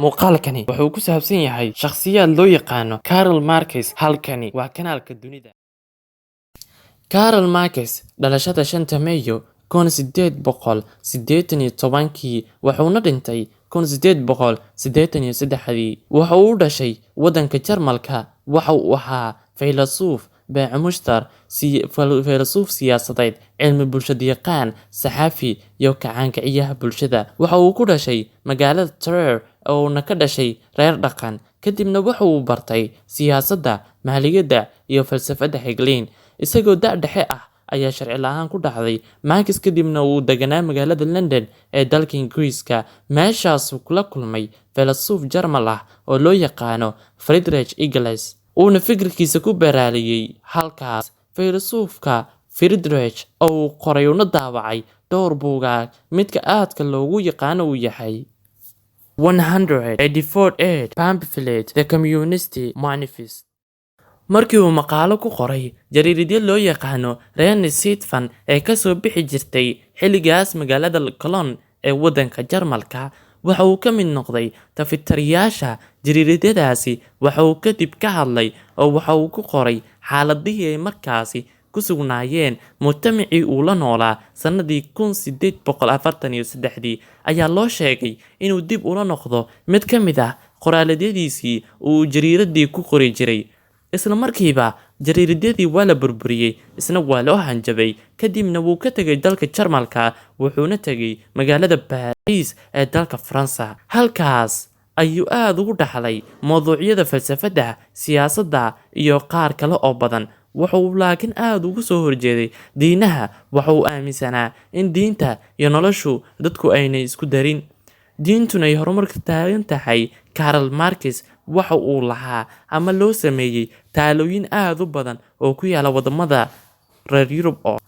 muuqaalkani wuxuu ku saabsan yahay shakhsiyaad loo yaqaano Karl Marx. Halkani waa kanaalka dunida. Karl Marx dhalashada 5 Meeyo 1887 wuxuuna dhintay 1883. Waxa uu dhashay wadanka Jarmalka. Waxa uu ahaa faylasuf, beecamushtar, faylasuf siyaasadeed, cilmi bulshada yaqaan, saxafi iyo kacaankaciyaha bulshada. Waxa uu ku dhashay magaalada Trier oo uu ka dhashay reer dhaqan. Kadibna waxa uu bartay siyaasadda, maaliyadda iyo falsafadda Hegelian. Isagoo da'dhexe ah ayaa sharci la'aan ku dhacday. Marx kadibna uu deganaa magaalada London ee dalka Ingiriiska. Meeshaasuu kula kulmay faylasuf Jarmal ah oo loo yaqaano Friedrich Engels, uuna fikirkiisa ku baraaliyay halkaas. Faylasufka Friedrich oo uu qoray una daawacay dhowr buugaag. Midka aadka loogu yaqaano uu yahay 184 pamphlet The Communist Manifest. Markii uu maqaalo ku qoray jariiradyo loo yaqaano Renaissance ee ka soo bixi jirtay xilligaas magaalada Cologne ee wadanka Jarmalka, waxa uu ka mid noqday tafitirayaasha jariiradyadaasi. Waxa uu kadib ka hadlay oo waxa uu ku qoray xaaladihii ay markaasi ku sugnaayeen mujtamacii uu la noolaa. Sanadii 1843 ayaa loo sheegay inuu dib ula noqdo mid ka mid ah qoraalladyadiisii uu jariiradii ku qori jiray. Isla markiiba jariiradyadii waa la burburiyay, isna waa loo hanjabay. Kadibna wuu ka tegay dalka Jarmalka, wuxuuna tegay magaalada Paris ee dalka Faransa. Halkaas ayuu aad ugu dhaxlay mowduucyada falsafadda, siyaasadda iyo qaar kale oo badan. Waxa uu laakiin aad uga soo horjeeday diinaha. Waxa uu aaminsanaa in diinta iyo noloshu dadku aynay isku darin, diintuna ay horumarka taagan tahay. Karl Marx waxa uu lahaa ama loo sameeyay taalooyin aad u badan oo ku yaala wadamada reer Yurub oo